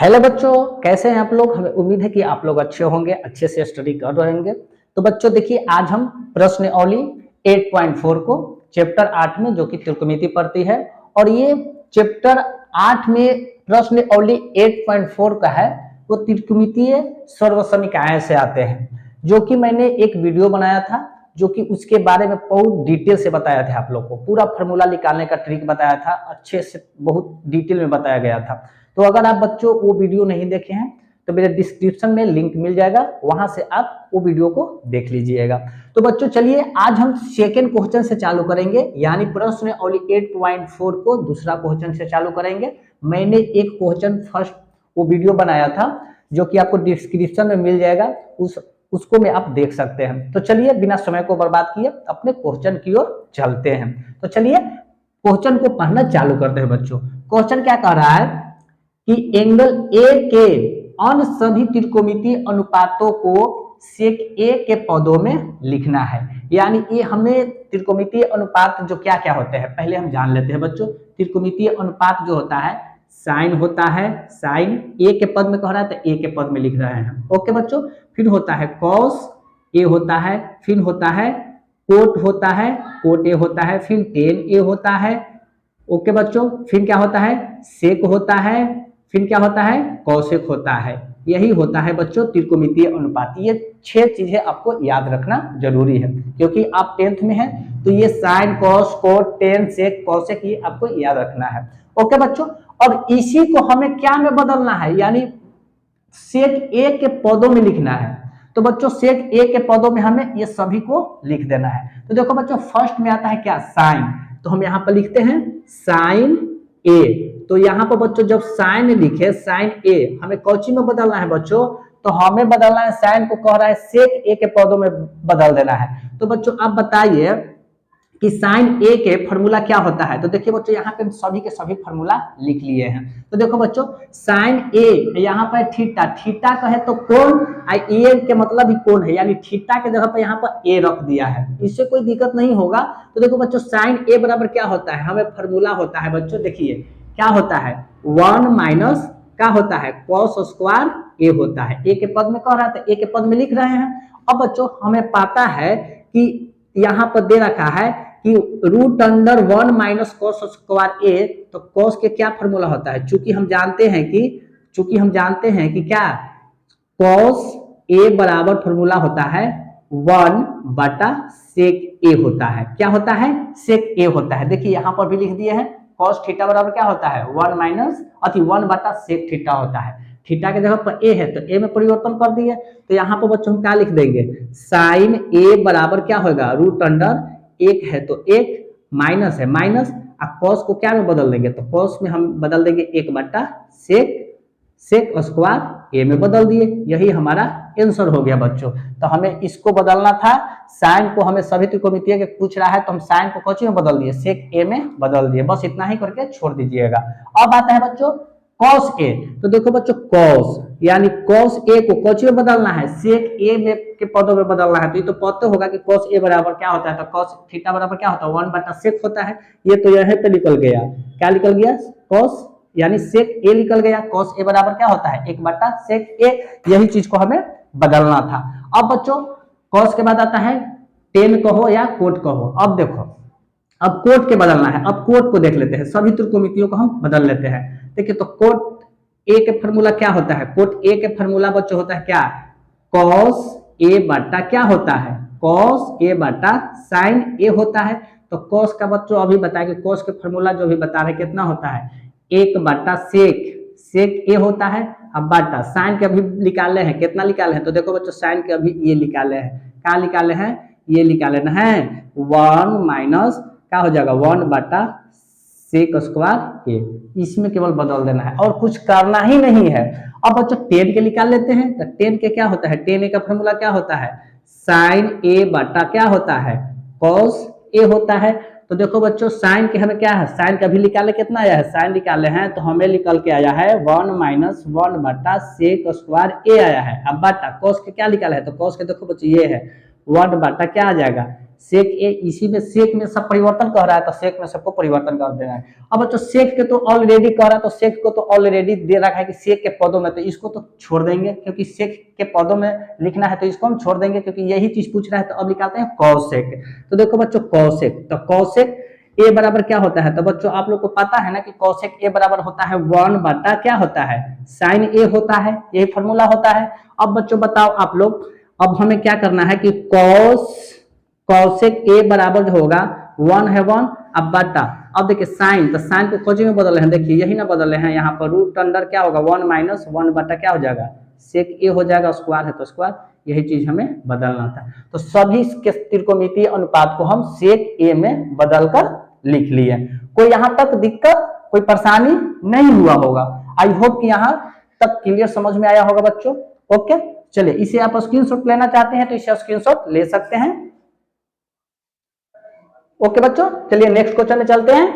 Hello बच्चों, कैसे हैं आप लोग। हमें उम्मीद है कि आप लोग अच्छे होंगे, अच्छे से स्टडी कर रहे होंगे। तो बच्चों देखिए, आज हम प्रश्नावली 8.4 को चैप्टर 8 में जो कि त्रिकोणमिति पढ़ती है, और ये चैप्टर 8 में प्रश्नावली 8.4 का है वो त्रिकोणमितीय सर्वसमीकरण से आते हैं, जो कि मैंने एक वीडियो बनाया था जो कि उसके बारे में बहुत डिटेल से बताया था। आप लोग को पूरा फार्मूला निकालने का ट्रिक बताया था, अच्छे से बहुत डिटेल में बताया गया था। तो अगर आप बच्चों वो वीडियो नहीं देखे हैं तो मेरे डिस्क्रिप्शन में लिंक मिल जाएगा, वहां से आप वो वीडियो को देख लीजिएगा। तो बच्चों चलिए, आज हम सेकेंड क्वेश्चन से चालू करेंगे, यानी प्रश्नावली 8.4 को दूसरा क्वेश्चन से चालू करेंगे। मैंने एक क्वेश्चन फर्स्ट वो वीडियो बनाया था जो कि आपको डिस्क्रिप्शन में मिल जाएगा, उसको में आप देख सकते हैं। तो चलिए बिना समय को बर्बाद किए अपने क्वेश्चन की ओर चलते हैं। तो चलिए क्वेश्चन को पढ़ना चालू करते हैं बच्चों। क्वेश्चन क्या कह रहा है कि एंगल ए के अन्य सभी त्रिकोणमितीय अनुपातों को सेक ए के पदों में लिखना है। यानी ये हमें त्रिकोणमितीय अनुपात जो क्या क्या होते हैं पहले हम जान लेते हैं बच्चों। त्रिकोणमितीय अनुपात जो होता है साइन होता है, साइन ए के पद में कह रहा है तो ए के पद में लिख रहे हैं। ओके बच्चों, फिर होता है कॉस ए होता है, फिर होता है कोट होता है, कोट ए होता है, फिर टेन ए होता है। ओके बच्चों, फिर क्या होता है सेक होता है, फिर क्या होता है कौशिक होता है। यही होता है बच्चों त्रिकोणमितीय अनुपात। ये 6 चीजें आपको याद रखना जरूरी है, क्योंकि आप 10th में हैं तो ये sine cos cot tan sec cosec ये आपको याद रखना है। ओके बच्चों, अब इसी को हमें क्या में बदलना है, यानी सेक ए के पदों में लिखना है। तो बच्चों सेक ए के पदों में हमें ये सभी को लिख देना है। तो देखो बच्चों, फर्स्ट में आता है क्या साइन, तो हम यहाँ पर लिखते हैं साइन ए। तो यहाँ पर बच्चों जब साइन लिखे साइन ए, हमें कौची में बदलना है बच्चों, तो हमें बदलना है साइन को कह रहा है सेक ए के पदों में बदल देना है। तो बच्चों आप बताइए कि साइन ए के फार्मूला क्या होता है। तो देखिए बच्चों यहाँ पे सभी के सभी फार्मूला लिख लिए हैं। तो देखो बच्चों साइन ए यहाँ पर थीटा, थीटा कहे तो कोण, ए के मतलब भी कोण है, यानी थीटा के जगह पर यहाँ पर ए रख दिया है, इससे कोई दिक्कत नहीं होगा। तो देखो बच्चों साइन ए बराबर क्या होता है, हमें फार्मूला होता है बच्चों, देखिए क्या होता है 1 माइनस क्या होता है कॉस स्क्वायर ए होता है। ए के पद में कह रहा था, ए के पद में लिख रहे हैं। अब बच्चों हमें पता है कि यहाँ पर दे रखा है कि root under 1 minus cos square A, तो कॉस के क्या फार्मूला होता है, चूंकि हम जानते हैं कि क्या कॉस ए बराबर फार्मूला होता है 1 बटा सेक ए होता है। क्या होता है सेक ए होता है। देखिए यहाँ पर भी लिख दिए हैं कॉस थीटा बराबर क्या होता है 1 बटा सेक थीटा होता है। थीटा के जगह पर ए है तो ए में परिवर्तन कर दिए। तो यहाँ पर बच्चों हम क्या लिख देंगे साइन ए बराबर क्या होगा रूट अंडर एक है तो एक, माइनस है माइनस, और कॉस को क्या में बदल देंगे, तो कॉस में हम बदल देंगे 1 बटा सेक, सेक स्क्वायर ए में बदल दिए। यही हमारा आंसर हो गया बच्चों। तो हमें इसको बदलना था, साइन को हमें सभी त्रिकोणमितीय के पूछ रहा है तो हम साइन को कौची में बदल दिए सेक ए में बदल दिए। बस इतना ही करके छोड़ दीजिएगा। अब आता है बच्चों कॉस ए। तो देखो बच्चों कॉस यानी कॉस ए को कौची में बदलना है सेक ए में के पदों में बदलना है। तो ये तो पता होगा कि कॉस ए बराबर क्या होता है, तो कॉस थीटा बराबर क्या होता है 1 बटा सेक होता है। ये तो यहीं पे निकल गया, क्या निकल गया कॉस यानी सेक ए निकल गया। कॉस ए बराबर क्या होता है 1 बटा सेक ए। यही चीज को हमें बदलना था। अब बच्चों कॉस के बाद आता है टेन कहो या कोट कहो। अब देखो अब कोट के बदलना है। अब कोट को देख लेते हैं, सभी त्रिकोणमितियों को हम बदल लेते हैं। देखिए तो कोट ए के फार्मूला क्या होता है, कोट ए के फार्मूला बच्चों होता है क्या कॉस ए बटा क्या होता है कॉस ए बटा साइन ए होता है। तो कॉस का बच्चों अभी बताएंगे, कॉस के फार्मूला जो भी बता रहे कितना होता है 1 बटा सेक, सेक ए होता है। अब बटा साइन के अभी निकाले हैं, कितना निकाले हैं, तो देखो बच्चों साइन के अभी ये निकाले हैं, क्या निकाले हैं ये निकाले हैं 1 माइनस क्या हो जाएगा 1 बटा सेक स्क्वायर ए। इसमें केवल बदल देना है और कुछ करना ही नहीं है। अब बच्चों टेन के निकाल लेते हैं। तो टेन के क्या होता है, टेन ए का फार्मूला क्या होता है साइन ए बटा क्या होता है कॉस ए होता है। तो देखो बच्चों साइन के हमें क्या है, साइन का भी निकाले कितना आया है, साइन निकाले हैं तो हमें निकल के आया है 1 माइनस 1 बटा सेक स्क्वायर ए आया है। अब बटा कॉस के क्या निकाला है, तो कॉस के देखो बच्चों ये है 1 बटा क्या आ जाएगा सेक ए, इसी में सेक में सब परिवर्तन कह रहा है तो सेक में सबको परिवर्तन कर देना है। अब बच्चों सेक के तो ऑलरेडी कह रहा है तो सेक को तो ऑलरेडी दे रखा है कि सेक के पदों में, तो इसको तो छोड़ देंगे क्योंकि सेक के पदों में लिखना है तो इसको हम छोड़ देंगे क्योंकि यही चीज पूछ रहा है। तो अब निकालते हैं कॉसेक। तो देखो बच्चों कॉसेक, तो कॉसेक ए बराबर क्या होता है, तो बच्चों आप लोग को पता है ना कि कॉसेक ए बराबर होता है 1 बटा क्या होता है, साइन ए होता है, यही फॉर्मूला होता है। अब बच्चों बताओ आप लोग, अब हमें क्या करना है कि कॉसेक ए बराबर जो होगा 1 है 1, अब बटा, अब देखिए साइन, तो साइन को कोजी में बदल रहे हैं, देखिए यही ना बदल रहे हैं, यहाँ पर रूट अंडर क्या होगा 1 माइनस 1 बटा क्या हो जाएगा सेक ए हो जाएगा, स्क्वायर है तो स्क्वायर, यही चीज हमें बदलना था। तो सभी के त्रिकोणमितीय अनुपात को हम सेक ए में बदलकर लिख लिए। कोई यहाँ तक दिक्कत, कोई परेशानी नहीं हुआ होगा। आई होप कि यहाँ तक क्लियर समझ में आया होगा बच्चों। ओके, चलिए इसे आप स्क्रीनशॉट लेना चाहते हैं तो इसे स्क्रीनशॉट ले सकते हैं। ओके बच्चों, चलिए नेक्स्ट क्वेश्चन में चलते हैं।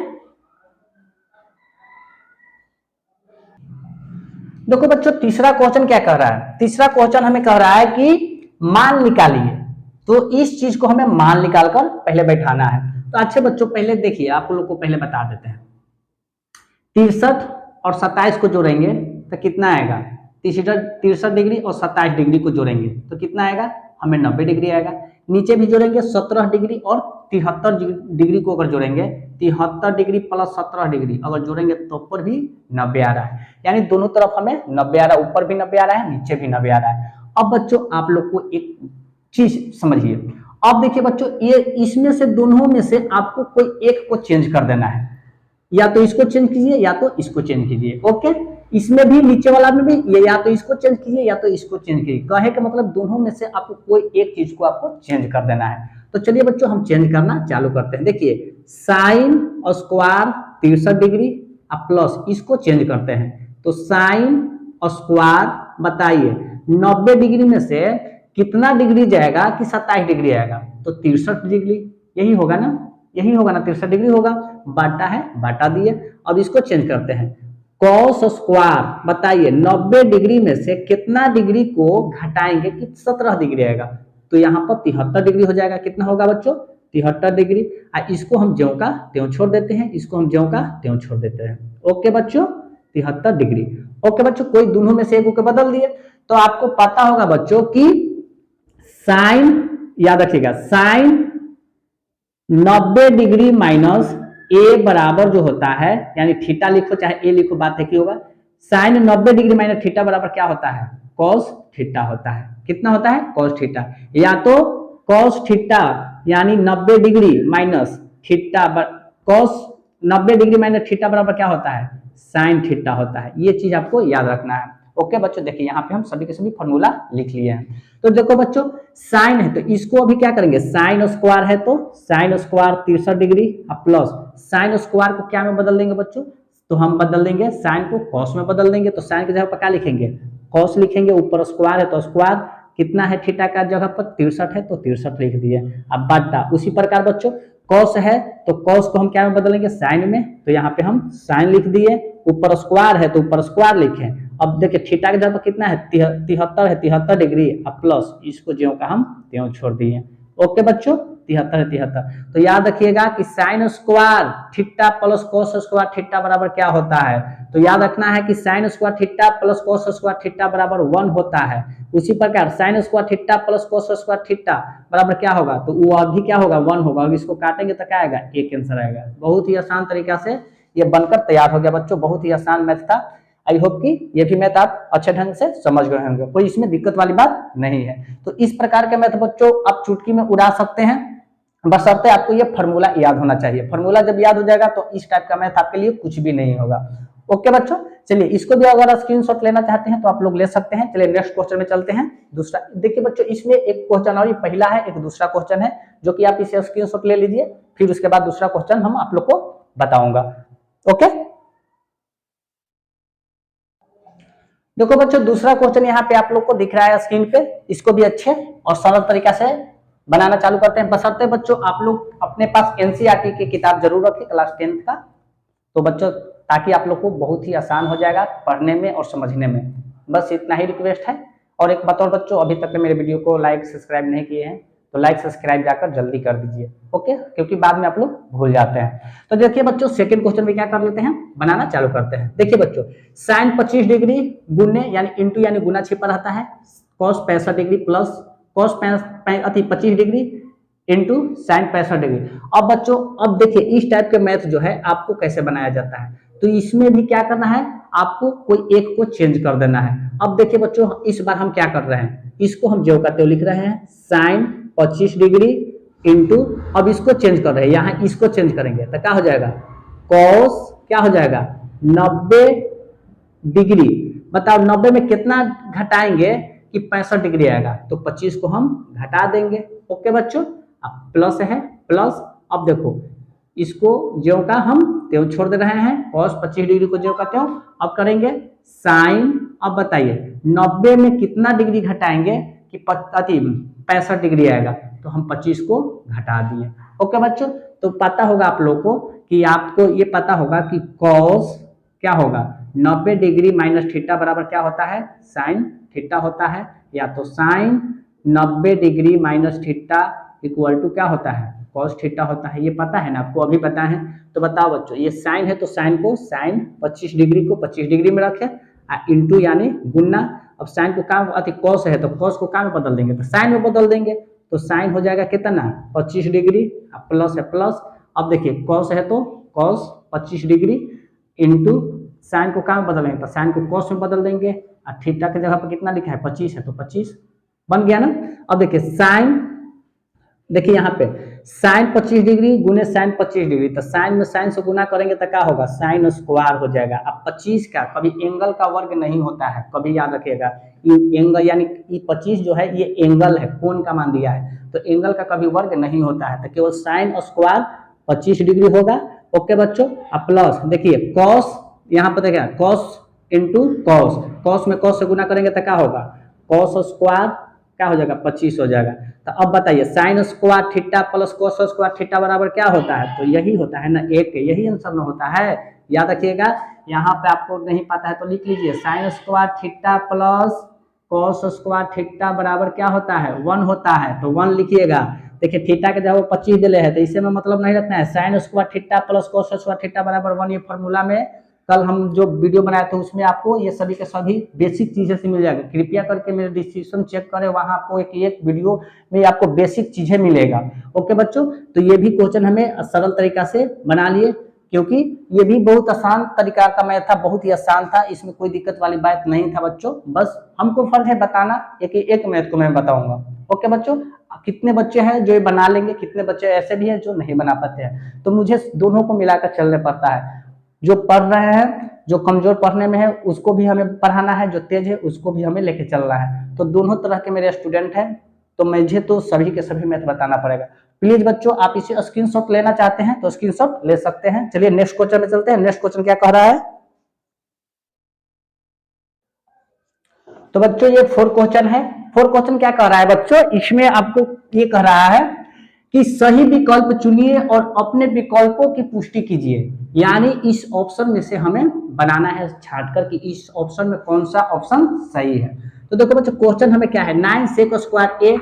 देखो बच्चों तीसरा क्वेश्चन क्या कह रहा है, तीसरा क्वेश्चन हमें कह रहा है कि मान निकालिए, तो इस चीज को हमें मान निकालकर पहले बैठाना है। तो अच्छे बच्चों पहले देखिए, आप लोग को पहले बता देते हैं, 63 और 27 को जोड़ेंगे तो कितना आएगा, 63 डिग्री और 27 डिग्री को जोड़ेंगे तो कितना आएगा, हमें 90 डिग्री आएगा। नीचे भी जोड़ेंगे 17 डिग्री और 73 डिग्री को अगर जोड़ेंगे, 73 डिग्री प्लस 17 डिग्री अगर जोड़ेंगे तो ऊपर भी 90 आ रहा है, यानी दोनों तरफ हमें 90 आ रहा है, ऊपर भी 90 आ रहा है, नीचे भी 90 आ रहा है। अब बच्चों आप लोग को एक चीज समझिए, अब देखिए बच्चों ये इसमें से दोनों में से आपको कोई एक को चेंज कर देना है, या तो इसको चेंज कीजिए या तो इसको चेंज कीजिए। ओके, इसमें भी नीचे वाला में भी ये या तो इसको चेंज कीजिए या तो इसको चेंज कीजिए, कहे का मतलब दोनों में से आपको कोई एक चीज को आपको चेंज कर देना है। तो चलिए बच्चों हम चेंज करना चालू करते हैं। देखिए साइन स्क्वायर 63 डिग्री अब प्लस इसको चेंज करते हैं, तो साइन स्क्वायर बताइए 90 डिग्री में से कितना डिग्री जाएगा कि 27 डिग्री आएगा, तो 63 डिग्री, यही होगा ना, यही होगा ना, 63 डिग्री होगा, बाटा है बाटा दिए। अब इसको चेंज करते हैं, कॉस स्क्वायर बताइए 90 डिग्री में से कितना डिग्री को घटाएंगे कि 17 डिग्री आएगा, तो यहाँ पर 73 डिग्री हो जाएगा। कितना होगा बच्चों 73 डिग्री। इसको हम ज्यों का त्यों छोड़ देते हैं, इसको हम ज्यों का त्यों छोड़ देते हैं। ओके बच्चों 73 डिग्री। ओके बच्चों, कोई दोनों में से एक को बदल दिए, तो आपको पता होगा बच्चों कि साइन, याद रखिएगा साइन 90 डिग्री माइनस ए बराबर जो होता है, यानी थीटा लिखो चाहे ए लिखो, बात है कि होगा, साइन 90 डिग्री माइनस थीटा बराबर क्या होता है, कॉस थीटा होता है। कितना होता है, कॉस थीटा, या तो कॉस थीटा यानी 90 degree minus theta, cos 90 degree minus theta बराबर क्या होता है, साइन थीटा होता है। ये चीज आपको याद रखना है। ओके बच्चों, देखिए यहाँ पे हम सभी के सभी फॉर्मूला लिख लिए हैं। तो देखो बच्चों साइन है तो इसको अभी क्या करेंगे, साइन स्क्वायर है तो sine square 63 degree plus sine square को क्या में बदल देंगे बच्चों, तो हम बदल देंगे साइन को कॉस में बदल देंगे। तो साइन की जगह पर क्या लिखेंगे, कॉस लिखेंगे, ऊपर स्क्वायर है तो स्क्वायर कितना है थीटा का जगह पर 63 है तो 63 लिख दिए। अब बटा उसी प्रकार बच्चों कॉस है तो कॉस को हम क्या में बदलेंगे, साइन में, तो यहाँ पे हम साइन लिख दिए, ऊपर स्क्वायर है तो ऊपर स्क्वायर लिखे। अब देखिए थीटा के जगह पर कितना है 73 है, 73 डिग्री अब प्लस इसको ज्यों का हम त्यों छोड़ दिए। ओके बच्चों 73 है 73। तो याद रखिएगा कि sine square theta plus cos square theta बराबर क्या होता है, तो याद रखना है कि sine square theta plus cos square theta बराबर 1 होता है। उसी प्रकार sine square theta plus cos square theta बराबर क्या होगा, तो वो अभी क्या होगा 1 होगा। अब इसको काटेंगे तो क्या आएगा, एक आंसर आएगा। बहुत ही आसान तरीका से ये बनकर तैयार हो गया बच्चों, बहुत ही आसान मैथ था। आई होप कि ये भी मैथ आप अच्छे ढंग से समझ गए होंगे, कोई इसमें दिक्कत वाली बात नहीं है। तो इस प्रकार के मैथ बच्चों आप चुटकी में उड़ा सकते हैं, बशर्ते आपको ये फार्मूला याद होना चाहिए। फार्मूला जब याद हो जाएगा तो इस टाइप का मैथ आपके लिए कुछ भी नहीं होगा। ओके बच्चों, चलिए इसको भी अगर स्क्रीनशॉट लेना चाहते हैं तो आप लोग ले सकते हैं। चलिए नेक्स्ट क्वेश्चन में चलते हैं। दूसरा देखिए बच्चों, इसमें एक क्वेश्चन और पहला है, एक दूसरा क्वेश्चन है, जो कि आप इसे स्क्रीनशॉट ले लीजिए, फिर उसके बाद दूसरा क्वेश्चन हम आप लोग को बताऊंगा। ओके देखो बच्चों, दूसरा क्वेश्चन यहाँ पे आप लोग को दिख रहा है स्क्रीन पे, इसको भी अच्छे और सरल तरीका से बनाना चालू करते हैं। बशर्ते बच्चों आप लोग अपने पास एनसीईआरटी की किताब जरूर रखें क्लास 10th का, तो बच्चों ताकि आप लोग को बहुत ही आसान हो जाएगा पढ़ने में और समझने में। बस इतना ही रिक्वेस्ट है। और एक बात और बच्चों, अभी तक मेरे वीडियो को लाइक सब्सक्राइब नहीं किए हैं तो लाइक सब्सक्राइब जाकर जल्दी कर दीजिए, ओके, क्योंकि बाद में आप लोग भूल जाते हैं। तो देखिए बच्चों सेकंड क्वेश्चन में क्या कर लेते हैं, बनाना चालू करते हैं। देखिए बच्चों साइन 25 डिग्री गुने यानी इंटू यानी गुना छिपा रहता है, cos 65 degree plus cos 25 degree into sine 65 degree. अब बच्चों अब देखिए इस टाइप के मैथ जो है आपको कैसे बनाया जाता है, तो इसमें भी क्या करना है, आपको कोई एक को चेंज कर देना है। अब देखिए बच्चों इस बार हम क्या कर रहे हैं, इसको हम ज्यों का त्यों लिख रहे हैं, साइन 25 डिग्री इंटू, अब इसको चेंज कर रहे हैं, यहाँ इसको चेंज करेंगे तो क्या हो जाएगा, कॉस क्या हो जाएगा 90 डिग्री। बताओ 90 में कितना घटाएंगे कि 65 डिग्री आएगा, तो 25 को हम घटा देंगे, ओके बच्चों। अब प्लस है प्लस, अब देखो इसको ज्यों का हम त्यों छोड़ दे रहे हैं, cos 25 डिग्री को ज्यों का त्यों। अब करेंगे साइन, अब बताइए 90 में कितना डिग्री घटाएंगे कि 65 डिग्री आएगा, तो हम 25 को घटा दिए, ओके बच्चों। तो पता होगा आप लोग को कि आपको ये पता होगा कि cos क्या होगा 90 डिग्री माइनस थीटा बराबर क्या होता है, साइन थीटा होता है, या तो sine 90 degree minus theta equal to क्या होता है, कॉस थीटा होता है। ये पता है ना आपको, अभी पता है। तो बताओ बच्चों ये साइन है तो साइन को साइन 25 डिग्री को 25 डिग्री में रखें, इंटू यानी गुना। अब साइन को काम कॉस है तो कॉस को काम में बदल देंगे तो साइन में बदल देंगे, तो साइन हो जाएगा कितना 25 डिग्री, प्लस है प्लस। अब देखिए कॉस है तो कॉस 25 डिग्री इंटू साइन को काम में बदलेंगे तो साइन को कॉस में बदल देंगे, और थीटा की जगह पर कितना लिखा है 25 है तो 25 बन गया ना। अब देखिए साइन, देखिए यहाँ पे साइन 25 डिग्री गुने साइन 25 डिग्री, तो साइन में साइन से गुना करेंगे तो क्या होगा, साइन स्क्वायर हो जाएगा। अब 25 का कभी एंगल का वर्ग नहीं होता है, कभी याद रखिएगा, ये एंगल यानी ये 25 जो है ये एंगल है, कोण का मान दिया है, तो एंगल का कभी वर्ग नहीं होता है, तो केवल साइन स्क्वायर 25 डिग्री होगा, ओके बच्चों। अब प्लस देखिए कॉस, यहाँ पर देखिए कॉस इंटू कॉस, कॉस में कॉस से गुना करेंगे तो क्या होगा, कॉस स्क्वायर क्या हो जाएगा 25 हो जाएगा। तो अब बताइए sine square theta plus cos square theta बराबर क्या होता है, तो यही होता है ना, एक यही आंसर में होता है, याद रखिएगा। यहाँ पे आपको नहीं पता है तो लिख लीजिए sine square theta plus cos square theta बराबर क्या होता है 1 होता है, तो 1 लिखिएगा। देखिए थीटा के जब 25 दिले है तो इसे में मतलब नहीं रखना है, sine square theta plus cos square theta बराबर 1, ये फॉर्मूला में कल हम जो वीडियो बनाए थे उसमें आपको ये सभी के सभी बेसिक चीजें से मिल जाएगा, कृपया करके मेरे डिस्क्रिप्शन चेक करें, वहां आपको एक वीडियो में आपको बेसिक चीजें मिलेगा, ओके बच्चों। तो ये भी क्वेश्चन हमें सरल तरीका से बना लिए, क्योंकि ये भी बहुत आसान तरीका का मैथ था, बहुत ही आसान था, इसमें कोई दिक्कत वाली बात नहीं था बच्चों, बस हमको फर्ज है बताना, एक मैथ को मैं बताऊंगा, ओके बच्चों। कितने बच्चे हैं जो ये बना लेंगे, कितने बच्चे ऐसे भी हैं जो नहीं बना पाते हैं, तो मुझे दोनों को मिलाकर चलने पड़ता है, जो पढ़ रहे हैं, जो कमजोर पढ़ने में है उसको भी हमें पढ़ाना है, जो तेज है उसको भी हमें लेके चलना है, तो दोनों तरह के मेरे स्टूडेंट हैं, तो मुझे तो सभी के सभी मैथ बताना पड़ेगा। प्लीज बच्चों आप इसे स्क्रीनशॉट लेना चाहते हैं तो स्क्रीनशॉट ले सकते हैं। चलिए नेक्स्ट क्वेश्चन में चलते हैं। नेक्स्ट क्वेश्चन क्या कह रहा है, तो बच्चों ये 4 क्वेश्चन है। 4 क्वेश्चन क्या कह रहा है बच्चों, इसमें आपको ये कह रहा है कि सही विकल्प चुनिए और अपने विकल्पों की पुष्टि कीजिए, यानी इस ऑप्शन में से हमें बनाना है छांटकर कि इस ऑप्शन में कौन सा ऑप्शन सही है। तो देखो बच्चों क्वेश्चन हमें क्या है, 9 sec स्क्वायर ए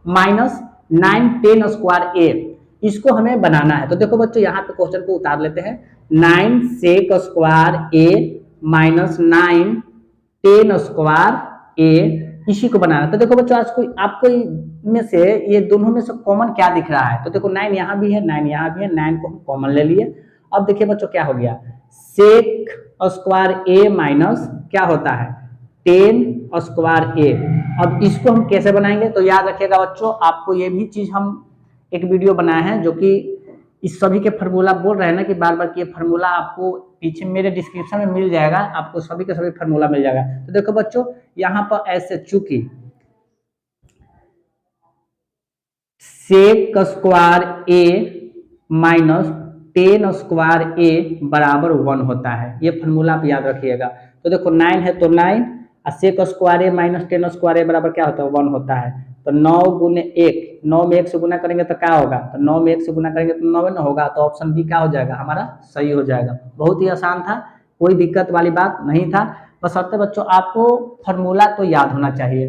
माइनस 9 tan स्क्वायर ए, इसको हमें बनाना है। तो देखो बच्चों यहाँ पे क्वेश्चन को उतार लेते हैं, 9 sec स्क्वायर ए माइनस 9 tan स्क्वायर ए, इसी को बनाना। तो देखो बच्चों आज आपको में से ये दोनों में से कॉमन क्या दिख रहा है, तो देखो 9 यहाँ भी है 9 यहाँ भी है, 9 को हम कॉमन ले लिए। अब देखिए बच्चों क्या हो गया, सेक स्क्वायर ए माइनस क्या होता है टेन स्क्वायर ए। अब इसको हम कैसे बनाएंगे, तो याद रखिएगा बच्चों, आपको ये भी चीज हम एक वीडियो बनाए हैं जो कि इस सभी के फार्मूला बोल रहे हैं ना कि बार बार कि ये फार्मूला आपको पीछे मेरे डिस्क्रिप्शन में मिल जाएगा, आपको सभी के सभी फार्मूला मिल जाएगा। तो देखो बच्चों यहाँ पर ऐसे चूंकि सेक स्क्वायर ए माइनस टेन स्क्वायर ए बराबर 1 होता है, ये फार्मूला आप याद रखिएगा। तो देखो 9 है तो 9 और सेक स्क्वायर ए माइनस टेन स्क्वायर ए बराबर क्या होता है 1 होता है। तो 9 गुने 1, 9 में 1 से गुना करेंगे तो क्या होगा, तो 9 में 1 से गुना करेंगे तो 9 होगा, तो ऑप्शन बी क्या हो जाएगा हमारा सही हो जाएगा। बहुत ही आसान था, कोई दिक्कत वाली बात नहीं था, बस बच्चों आपको फार्मूला तो याद होना चाहिए।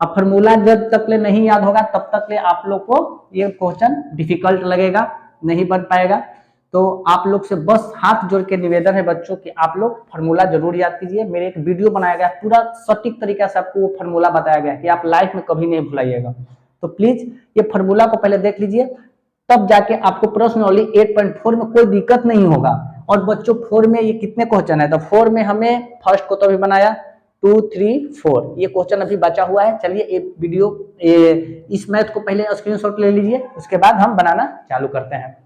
अब फॉर्मूला जब तक ले नहीं याद होगा तब तक ले आप लोग को ये क्वेश्चन डिफिकल्ट लगेगा, नहीं बन पाएगा। तो आप लोग से बस हाथ जोड़ के निवेदन है बच्चों कि आप लोग फॉर्मूला जरूर याद कीजिए। मेरे एक वीडियो बनाया गया पूरा सटीक तरीके से आपको वो फॉर्मूला बताया गया कि आप लाइफ में कभी नहीं भुलाइएगा। तो प्लीज ये फॉर्मूला को पहले देख लीजिए, तब जाके आपको प्रश्नावली 8.4 में कोई दिक्कत नहीं होगा। और बच्चों 4 में ये कितने क्वेश्चन है, तो 4 में हमें फर्स्ट को तो अभी बनाया 2, 3, 4 ये क्वेश्चन अभी बचा हुआ है। चलिए एक वीडियो इस मैथ को पहले स्क्रीनशॉट ले लीजिए, उसके बाद हम बनाना चालू करते हैं।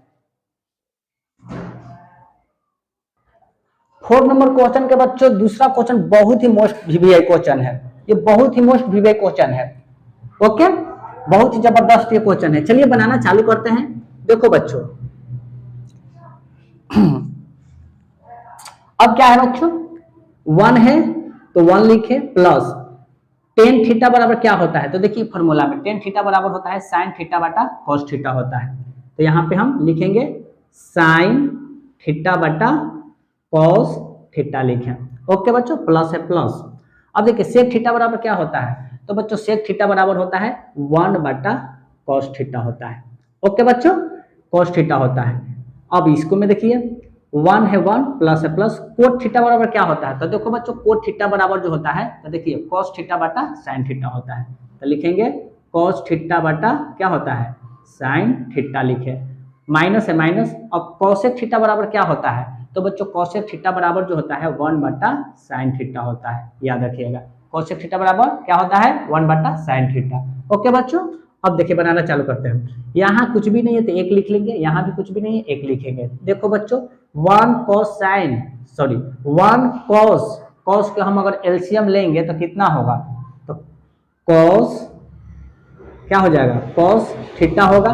4 नंबर क्वेश्चन के बच्चों दूसरा क्वेश्चन बहुत ही मोस्ट वीवीआई क्वेश्चन है, ये बहुत ही मोस्ट वीवीआई क्वेश्चन है। ओके, बहुत ही जबरदस्त ये क्वेश्चन है। चलिए बनाना चालू करते हैं। देखो बच्चों अब क्या है बच्चों, 1 है तो 1 लिखे प्लस टेन थीटा बराबर क्या होता है, तो देखिए फॉर्मूला में टेन थीटा बराबर होता है साइन थीटा बटा कॉस थीटा होता है। तो यहाँ पे हम लिखेंगे साइन थीटा बटा कॉस थीटा लिखें। ओके बच्चों, प्लस है प्लस। अब देखिए सेक थीटा बराबर क्या होता है, तो बच्चों सेक थीटा बराबर होता है 1 बटा कॉस थीटा होता है। ओके बच्चों, कॉस थीटा होता है। अब इसको में देखिए 1 है 1 प्लस है प्लस, कोट थीटा बराबर क्या होता है, तो देखो बच्चों कोट थीटा बराबर जो होता है तो देखिए कॉस थीटा बटा साइन थीटा होता है। तो लिखेंगे कॉस थीटा बटा क्या होता है साइन थीटा लिखे, माइनस है माइनस। अब कॉसेक थीटा बराबर क्या होता है, तो बच्चों कॉसेक थीटा बराबर जो होता है 1 बटा साइन थीटा होता है, याद रखिएगा। कॉसेक थीटा बराबर क्या होता है 1 बटा साइन थीटा। ओके बच्चों, अब देखिए बनाना चालू करते हैं। यहाँ कुछ भी नहीं है तो 1 लिख लेंगे, यहाँ भी कुछ भी नहीं है 1 लिखेंगे। देखो बच्चों 1 cos साइन सॉरी 1 cos के हम अगर एलसीएम लेंगे तो कितना होगा, तो cos क्या हो जाएगा cos थीटा होगा।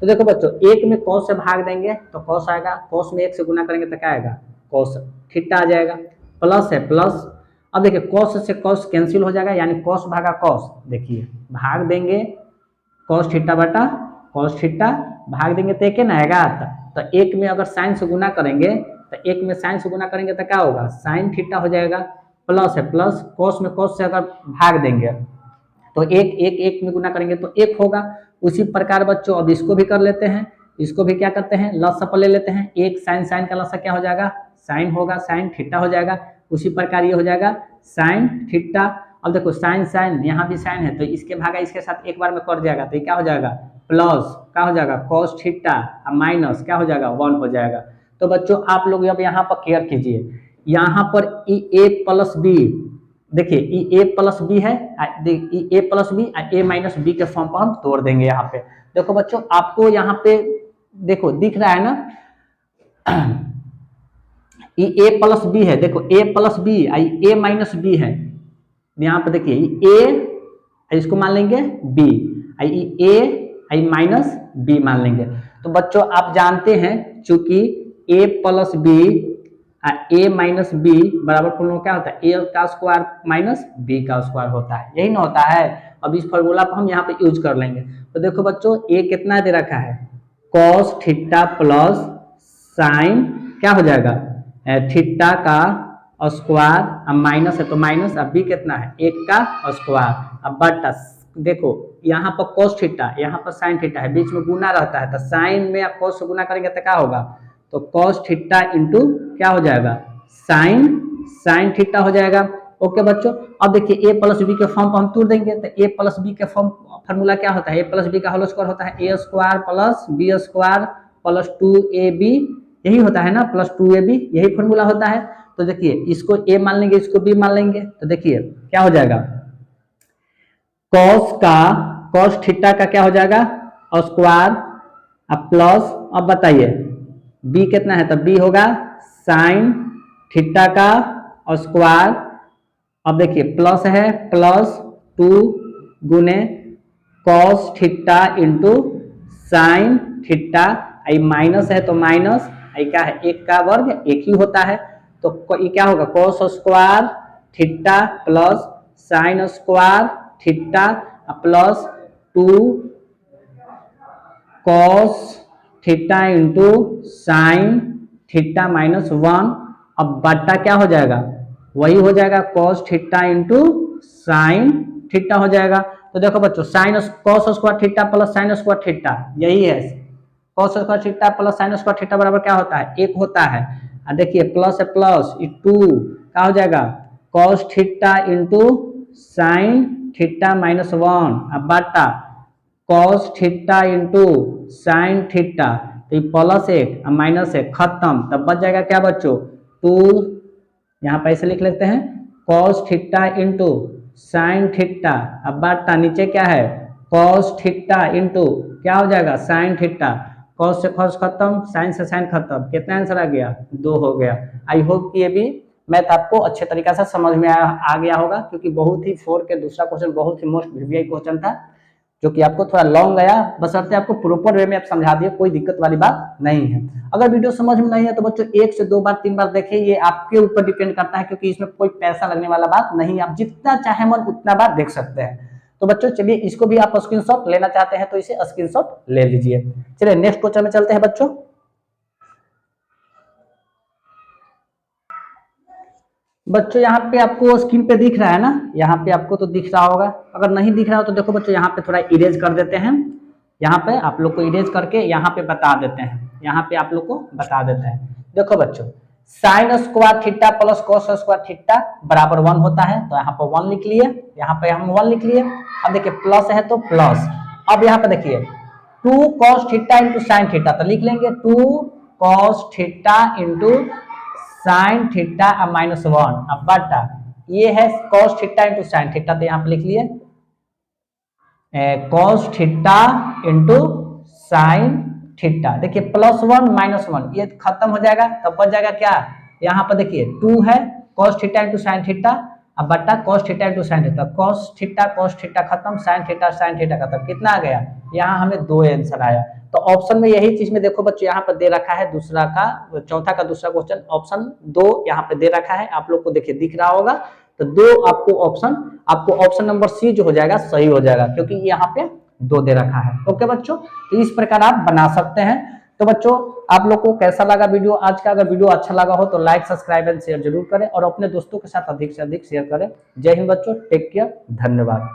तो देखो बच्चों 1 में cos से भाग देंगे तो cos आएगा, cos में 1 से गुना करेंगे तो क्या आएगा cos थीटा आ जाएगा, प्लस है प्लस। अब देखिए cos से cos कैंसिल हो जाएगा, यानी cos भागा cos, देखिए भाग देंगे cos थीटा बटा cos थीटा, भाग देंगे तो एक ना आएगा। तो 1 में अगर साइन से गुना करेंगे तो 1 में साइन से गुना करेंगे तो क्या होगा साइन थीटा हो जाएगा, प्लस है प्लस। cos में cos से अगर भाग देंगे तो 1 में गुना करेंगे तो 1 होगा। उसी प्रकार बच्चों अब इसको भी कर लेते हैं, इसको भी क्या करते हैं लसा पर ले लेते हैं। 1 साइन का लसा क्या हो जाएगा साइन होगा, साइन थीटा हो जाएगा। उसी प्रकार ये हो जाएगा साइन थीटा। अब देखो साइन यहाँ भी साइन है तो इसके भागा इसके साथ एक बार में कट जाएगा, तो ये क्या हो जाएगा प्लस क्या हो जाएगा cos थीटा माइनस क्या हो जाएगा 1 हो जाएगा। तो बच्चों आप लोग अब यहाँ पर केयर कीजिए, यहाँ पर ए प्लस बी, देखिए ए प्लस बी है, A plus B A minus B के फॉर्म पर हम तोड़ देंगे। यहाँ पे देखो बच्चों आपको यहाँ पे देखो दिख रहा है ना ए प्लस बी है, देखो ए प्लस बी ए माइनस बी है। यहाँ पे देखिए ए इसको मान लेंगे बी, ए माइनस बी मान लेंगे। तो बच्चों आप जानते हैं चूंकि ए प्लस बी ए माइनस बी बराबर फॉर्मूला क्या होता है ए का स्क्वायर माइनस बी का स्क्वायर होता है, यही ना होता है। अब इस फॉर्मूला को हम यहाँ पे यूज कर लेंगे। तो देखो बच्चों ए कितना दे रखा है cos थीटा प्लस साइन क्या हो जाएगा थीटा का स्क्वायर, अब माइनस है तो माइनस, अब बी कितना है 1 का स्क्वायर। अब बटा देखो यहाँ पर cos थीटा यहाँ पर साइन थीटा है, बीच में गुना रहता है तो साइन में आप cos से गुना करेंगे तो क्या होगा, तो cos थीटा इंटू क्या हो जाएगा साइन थीटा हो जाएगा। ओके बच्चों, अब देखिए ए प्लस बी के फॉर्म पर हम तोड़ देंगे। तो ए प्लस बी के फॉर्मूला क्या होता है ए प्लस बी का होल स्क्वायर होता है A square plus B square plus 2ab, यही होता है ना प्लस 2ab, यही फॉर्मूला होता है। तो देखिए इसको ए मान लेंगे इसको बी मान लेंगे, तो देखिए क्या हो जाएगा cos थीटा का क्या हो जाएगा स्क्वायर अब प्लस, अब बताइए b कितना है तो b होगा साइन थीटा का स्क्वायर। अब देखिए प्लस है प्लस 2 गुने cos theta into sine theta, I minus है तो माइनस, आई क्या है 1 का वर्ग 1 ही होता है। तो ये क्या होगा cos square theta plus sine square theta plus 2 cos theta into sine theta minus 1। अब बटा क्या हो जाएगा वही हो जाएगा cos theta into sine theta हो जाएगा। तो देखो बच्चों sine cos square theta plus sine square theta यही है, cos square theta plus sine square theta बराबर क्या होता है, 1 होता है। देखिए प्लस है प्लस 2 क्या हो जाएगा, cos theta into sine theta minus 1 अब बाटा cos theta into sine theta, तो प्लस 1 माइनस 1 खत्म, तब बच जाएगा क्या बच्चों 2, यहाँ पर ऐसे लिख लेते हैं cos theta into sine theta अब बाटा नीचे क्या है कॉस थीटा इंटू क्या हो जाएगा साइन थीटा, कॉस से कॉस खत्म साइन से साइन खत्म, कितना आंसर आ गया 2 हो गया। आई होप कि ये भी मैथ आपको अच्छे तरीके से समझ में आ गया होगा, क्योंकि बहुत ही 4 के दूसरा क्वेश्चन बहुत ही मोस्ट वीवीआई क्वेश्चन था जो कि आपको थोड़ा लॉन्ग गया, बशर्ते आपको प्रॉपर वे में आप समझा दिए, कोई दिक्कत वाली बात नहीं है। अगर वीडियो समझ में नहीं है तो बच्चों 1 से 2 बार 3 बार देखिए, ये आपके ऊपर डिपेंड करता है, क्योंकि इसमें कोई पैसा लगने वाला बात नहीं, आप जितना चाहे मन उतना बार देख सकते हैं। तो बच्चों चलिए इसको भी आप स्क्रीनशॉट लेना चाहते हैं तो इसे स्क्रीनशॉट ले लीजिए। चलिए नेक्स्ट क्वेश्चन में चलते हैं बच्चों। बच्चों यहाँ पे आपको स्क्रीन पे दिख रहा है ना, यहाँ पे आपको तो दिख रहा होगा, अगर नहीं दिख रहा हो तो देखो बच्चों यहाँ पे थोड़ा इरेज कर देते हैं, यहाँ पे आप लोग को इरेज करके यहाँ पे बता देते हैं, यहाँ पे आप लोग को बता देते हैं। देखो बच्चों sine square theta plus cos square theta बराबर 1 होता है, तो यहाँ पर 1 लिख लिए, यहाँ पे हम 1 लिख लिए। अब देखिए प्लस है तो प्लस, अब यहाँ पे देखिए 2 cos theta into sine theta, तो लिख लेंगे 2 cos theta into sine theta अब माइनस 1 अब बटा ये है cos theta into sine theta, तो यहाँ पे लिख लिए cos theta into sine theta. देखिए प्लस 1 माइनस 1 ये खत्म हो जाएगा, तब बच जाएगा क्या, यहाँ पर देखिए 2 है cos theta into sine theta अब बटा cos theta into sine theta, cos theta खत्म, साइन थीटा खत्म, कितना आ गया, यहाँ हमें 2 आंसर आया। तो ऑप्शन में यही चीज में देखो बच्चों यहाँ पर दे रखा है दूसरा का चौथा का दूसरा क्वेश्चन ऑप्शन 2 यहाँ पे दे रखा है, आप लोग को देखिए दिख रहा होगा, तो 2 आपको ऑप्शन नंबर सी जो हो जाएगा सही हो जाएगा, क्योंकि यहाँ पे 2 दे रखा है। ओके बच्चों, तो इस प्रकार आप बना सकते हैं। तो बच्चों आप लोग को कैसा लगा वीडियो आज का, अगर वीडियो अच्छा लगा हो तो लाइक सब्सक्राइब एंड शेयर जरूर करें और अपने दोस्तों के साथ अधिक से अधिक शेयर करें। जय हिंद बच्चों, टेक केयर, धन्यवाद।